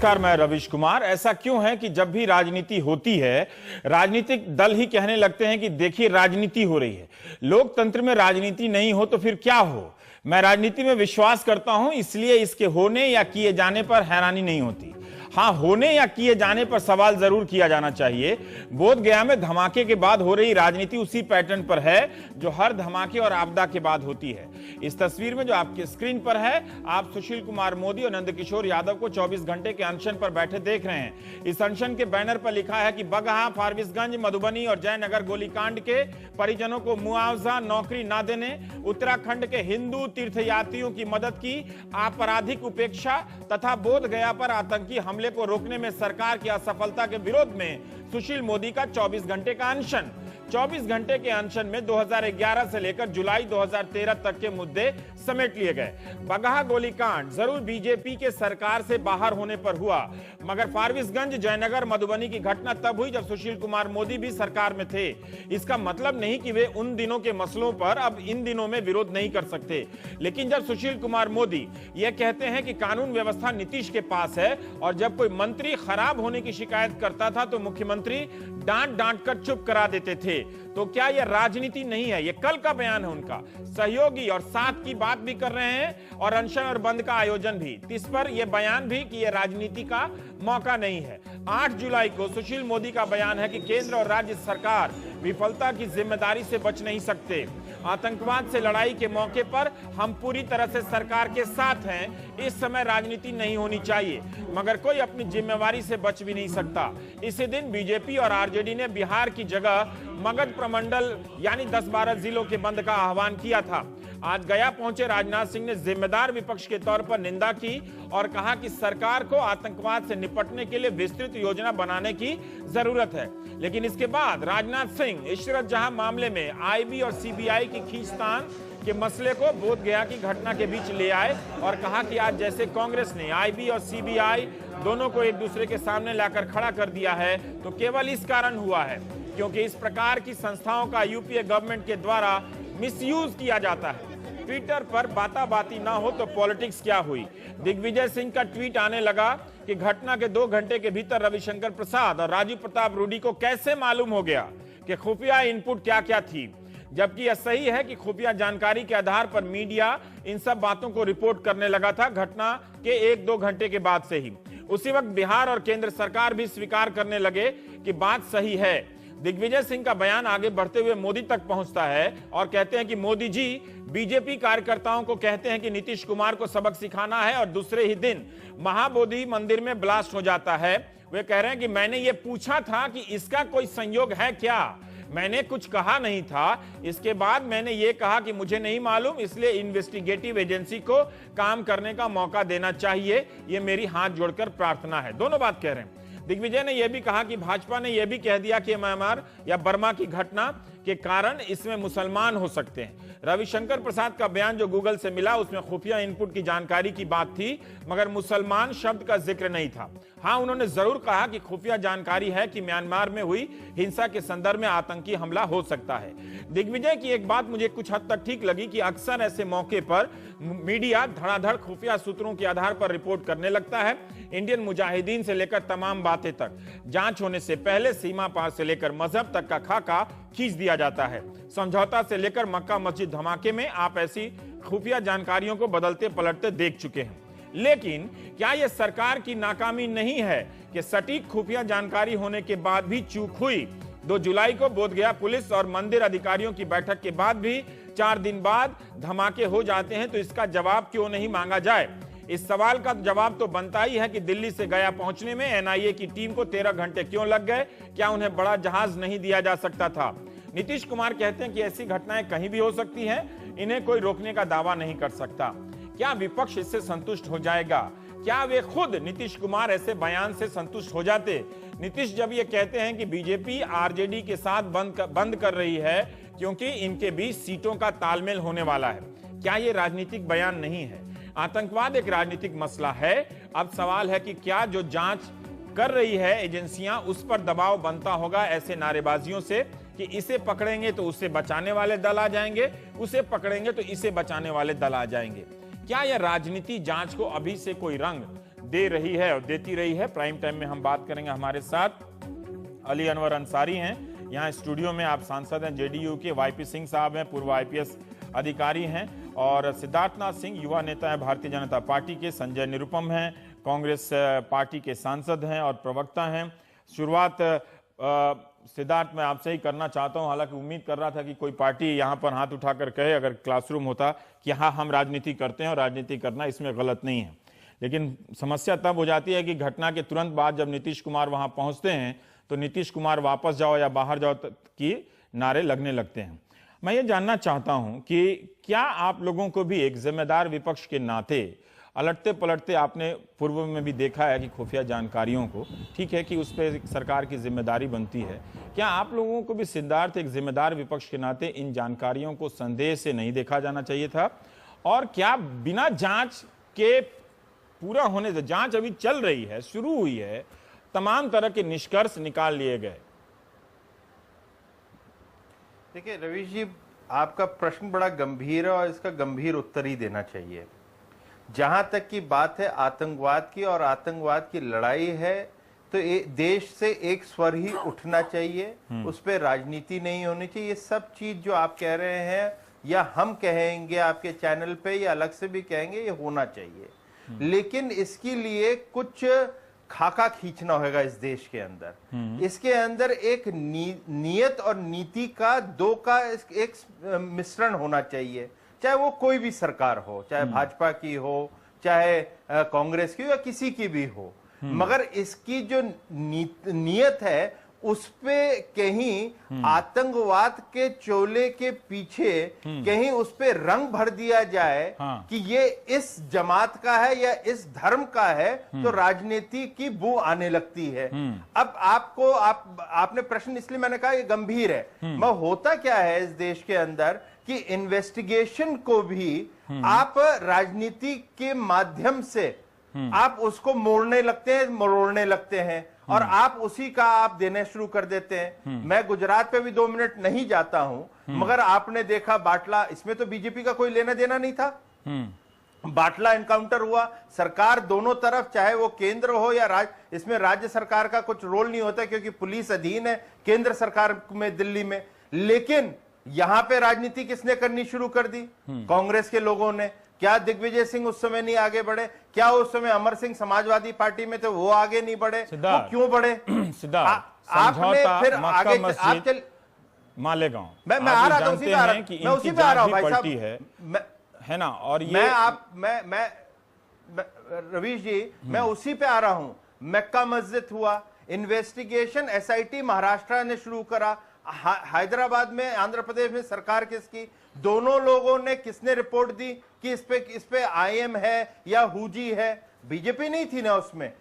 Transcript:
नमस्कार, मैं रविश कुमार। ऐसा क्यों है कि जब भी राजनीति होती है, राजनीतिक दल ही कहने लगते हैं कि देखिए राजनीति हो रही है। लोकतंत्र में राजनीति नहीं हो तो फिर क्या हो। मैं राजनीति में विश्वास करता हूं, इसलिए इसके होने या किए जाने पर हैरानी नहीं होती। हाँ, होने या किए जाने पर सवाल जरूर किया जाना चाहिए। बोध गया में धमाके के बाद हो रही राजनीति उसी पैटर्न पर है जो हर धमाके और आपदा के बाद होती है। इस तस्वीर में जो आपके स्क्रीन पर है, आप सुशील कुमार मोदी और नंदकिशोर यादव को 24 घंटे के अनशन पर बैठे देख रहे हैं। इस अनशन के बैनर पर लिखा है कि बगहा, फारबिसगंज, मधुबनी और जयनगर गोलीकांड के परिजनों को मुआवजा, नौकरी न देने, उत्तराखंड के हिंदू तीर्थयात्रियों की मदद की आपराधिक उपेक्षा तथा बोध गया पर आतंकी हमले को रोकने में सरकार की असफलता के विरोध में सुशील मोदी का 24 घंटे का अनशन। 24 घंटे के अनशन में 2011 से लेकर जुलाई 2013 तक के मुद्दे समेट लिए गए। बगहा गोलीकांड जरूर बीजेपी के सरकार से बाहर होने पर हुआ, मगर फारबिसगंज, जयनगर, मधुबनी की घटना तब हुई जब सुशील कुमार मोदी भी सरकार में थे। इसका मतलब नहीं कि वे उन दिनों के मसलों पर अब इन दिनों में विरोध नहीं कर सकते। लेकिन जब सुशील कुमार मोदी यह कहते हैं कि कानून व्यवस्था नीतीश के पास है और जब कोई मंत्री खराब होने की शिकायत करता था तो मुख्यमंत्री डांट डांट कर चुप करा देते थे, तो क्या यह राजनीति नहीं है? यह कल का बयान है उनका। सहयोगी और साथ की बात भी कर रहे हैं और अनशन और बंद का आयोजन भी। इस पर यह बयान भी कि यह राजनीति का मौका नहीं है। 8 जुलाई को सुशील मोदी का बयान है कि केंद्र और राज्य सरकार विफलता की जिम्मेदारी से बच नहीं सकते। आतंकवाद से लड़ाई के मौके पर हम पूरी तरह से सरकार के साथ हैं। इस समय राजनीति नहीं होनी चाहिए, मगर कोई अपनी जिम्मेवारी से बच भी नहीं सकता। इसी दिन बीजेपी और आरजेडी ने बिहार की जगह मगध प्रमंडल यानी 10-12 जिलों के बंद का आह्वान किया था। आज गया पहुंचे राजनाथ सिंह ने जिम्मेदार विपक्ष के तौर पर निंदा की और कहा कि सरकार को आतंकवाद से निपटने के लिए विस्तृत योजना बनाने की जरूरत है। लेकिन इसके बाद राजनाथ सिंह इशरत जहां मामले में आईबी और सीबीआई की खींचतान के मसले को बोध गया की घटना के बीच ले आए और कहा कि आज जैसे कांग्रेस ने आईबी और सीबीआई दोनों को एक दूसरे के सामने लाकर खड़ा कर दिया है, तो केवल इस कारण हुआ है क्योंकि इस प्रकार की संस्थाओं का यूपीए गवर्नमेंट के द्वारा मिसयूज किया जाता है। ट्विटर पर बाताबाती ना हो तो पॉलिटिक्स क्या हुई। दिग्विजय सिंह का ट्वीट आने लगा कि घटना के 2 घंटे के भीतर रविशंकर प्रसाद और राजीव प्रताप रूडी को कैसे मालूम हो गया कि खुफिया इनपुट क्या क्या थी, जबकि यह सही है कि खुफिया जानकारी के आधार पर मीडिया इन सब बातों को रिपोर्ट करने लगा था घटना के 1-2 घंटे के बाद से ही। उसी वक्त बिहार और केंद्र सरकार भी स्वीकार करने लगे कि बात सही है। दिग्विजय सिंह का बयान आगे बढ़ते हुए मोदी तक पहुंचता है और कहते हैं कि मोदी जी बीजेपी कार्यकर्ताओं को कहते हैं कि नीतीश कुमार को सबक सिखाना है और दूसरे ही दिन महाबोधि मंदिर में ब्लास्ट हो जाता है। वे कह रहे हैं कि मैंने ये पूछा था कि इसका कोई संयोग है क्या, मैंने कुछ कहा नहीं था। इसके बाद मैंने ये कहा कि मुझे नहीं मालूम, इसलिए इन्वेस्टिगेटिव एजेंसी को काम करने का मौका देना चाहिए, ये मेरी हाथ जोड़कर प्रार्थना है। दोनों बात कह रहे हैं। दिग्विजय ने यह भी कहा कि भाजपा ने यह भी कह दिया कि म्यांमार या बर्मा की घटना के कारण इसमें मुसलमान हो सकते हैं। रविशंकर प्रसाद का बयान जो गूगल से मिला उसमें खुफिया इनपुट की जानकारी की बात थी, मगर मुसलमान शब्द का जिक्र नहीं था। हाँ, उन्होंने जरूर कहा कि खुफिया जानकारी है कि म्यांमार में हुई हिंसा के संदर्भ में आतंकी हमला हो सकता है। दिग्विजय की एक बात मुझे कुछ हद तक ठीक लगी कि अक्सर ऐसे मौके पर मीडिया धड़ाधड़ खुफिया सूत्रों के आधार पर रिपोर्ट करने लगता है। इंडियन मुजाहिदीन से लेकर तमाम बातें तक जांच होने से पहले सीमा पार से लेकर मजहब तक का खाका खींच दिया जाता है। समझौता से लेकर मक्का मस्जिद धमाके में आप ऐसी खुफिया जानकारियों को बदलते पलटते देख चुके हैं। लेकिन क्या यह सरकार की नाकामी नहीं है कि सटीक खुफिया जानकारी होने के बाद भी चूक हुई? 2 जुलाई को बोध गया पुलिस और मंदिर अधिकारियों की बैठक के बाद भी 4 दिन बाद धमाके हो जाते हैं, तो इसका जवाब क्यों नहीं मांगा जाए? इस सवाल का जवाब तो बनता ही है कि दिल्ली से गया पहुंचने में एनआईए की टीम को 13 घंटे क्यों लग गए? क्या उन्हें बड़ा जहाज नहीं दिया जा सकता था? नीतीश कुमार कहते हैं कि ऐसी घटनाएं कहीं भी हो सकती हैं, इन्हें कोई रोकने का दावा नहीं कर सकता। क्या विपक्ष इससे संतुष्ट हो जाएगा? क्या वे खुद नीतीश कुमार ऐसे बयान से संतुष्ट हो जाते? नीतीश जब ये कहते हैं कि बीजेपी आरजेडी के साथ बंद कर रही है क्योंकि इनके बीच सीटों का तालमेल होने वाला है, क्या ये राजनीतिक बयान नहीं है? आतंकवाद एक राजनीतिक मसला है। अब सवाल है कि क्या जो जांच कर रही है एजेंसियां, उस पर दबाव बनता होगा ऐसे नारेबाजियों से कि इसे पकड़ेंगे तो उससे बचाने वाले दल आ जाएंगे, उसे पकड़ेंगे तो इसे बचाने वाले दल आ जाएंगे। क्या यह राजनीति जांच को अभी से कोई रंग दे रही है और देती रही है। प्राइम टाइम में हम बात करेंगे। हमारे साथ अली अनवर अंसारी हैं, यहाँ स्टूडियो में। आप सांसद हैं जेडीयू के। वाईपी सिंह साहब हैं, पूर्व आईपीएस अधिकारी हैं। और सिद्धार्थनाथ सिंह युवा नेता है भारतीय जनता पार्टी के। संजय निरुपम हैं, कांग्रेस पार्टी के सांसद हैं और प्रवक्ता हैं। शुरुआत सिद्धार्थ मैं आपसे ही करना चाहता हूं। हालांकि उम्मीद कर रहा था कि कोई पार्टी यहां पर हाथ उठाकर कहे, अगर क्लासरूम होता, कि हाँ हम राजनीति करते हैं और राजनीति करना इसमें गलत नहीं है। लेकिन समस्या तब हो जाती है कि घटना के तुरंत बाद जब नीतीश कुमार वहां पहुंचते हैं तो नीतीश कुमार वापस जाओ या बाहर जाओ की नारे लगने लगते हैं। मैं ये जानना चाहता हूं कि क्या आप लोगों को भी एक जिम्मेदार विपक्ष के नाते अलटते पलटते, आपने पूर्व में भी देखा है कि खुफिया जानकारियों को, ठीक है कि उस पर सरकार की जिम्मेदारी बनती है, क्या आप लोगों को भी सिद्धार्थ एक जिम्मेदार विपक्ष के नाते इन जानकारियों को संदेह से नहीं देखा जाना चाहिए था? और क्या बिना जांच के पूरा होने से, जांच अभी चल रही है, शुरू हुई है, तमाम तरह के निष्कर्ष निकाल लिए गए? देखिए रवीश जी, आपका प्रश्न बड़ा गंभीर है और इसका गंभीर उत्तर ही देना चाहिए। जहां तक की बात है आतंकवाद की और आतंकवाद की लड़ाई है, तो देश से एक स्वर ही उठना चाहिए, उस पर राजनीति नहीं होनी चाहिए। ये सब चीज जो आप कह रहे हैं या हम कहेंगे आपके चैनल पे या अलग से भी कहेंगे, ये होना चाहिए। लेकिन इसके लिए कुछ खाका खींचना होगा इस देश के अंदर। इसके अंदर एक नियत और नीति का दो का एक मिश्रण होना चाहिए, चाहे वो कोई भी सरकार हो, चाहे भाजपा की हो, चाहे कांग्रेस की हो या किसी की भी हो। मगर इसकी जो नीयत है उस पे कहीं आतंकवाद के चोले के पीछे कहीं उस पे रंग भर दिया जाए कि ये इस जमात का है या इस धर्म का है, तो राजनीति की बू आने लगती है। अब आपने प्रश्न, इसलिए मैंने कहा ये गंभीर है। मैं होता क्या है इस देश के अंदर कि इन्वेस्टिगेशन को भी आप राजनीति के माध्यम से आप उसको मोड़ने लगते हैं और आप उसी का आप देने शुरू कर देते हैं। मैं गुजरात पे भी 2 मिनट नहीं जाता हूं, मगर आपने देखा बाटला, इसमें तो बीजेपी का कोई लेना देना नहीं था। बाटला एनकाउंटर हुआ, सरकार दोनों तरफ, चाहे वो केंद्र हो या राज्य, इसमें राज्य सरकार का कुछ रोल नहीं होता क्योंकि पुलिस अधीन है केंद्र सरकार में दिल्ली में। लेकिन यहां पे राजनीति किसने करनी शुरू कर दी? कांग्रेस के लोगों ने। क्या दिग्विजय सिंह उस समय नहीं आगे बढ़े? क्या उस समय अमर सिंह समाजवादी पार्टी में थे, वो आगे नहीं बढ़े? वो क्यों बढ़े? आपने फिर आगे आप चल मालेगांव, मैं आ रहा था, उसी पे आ रहा हूं भाई साहब, है ना। और ये मैं रवीश जी, मैं उसी पे आ रहा हूं। मक्का मस्जिद हुआ, इन्वेस्टिगेशन एसआईटी महाराष्ट्र ने शुरू करा, हैदराबाद में, आंध्र प्रदेश में सरकार किसकी? दोनों लोगों ने किसने रिपोर्ट दी कि इस पे आईएम है या हुजी है? बीजेपी नहीं थी ना उसमें।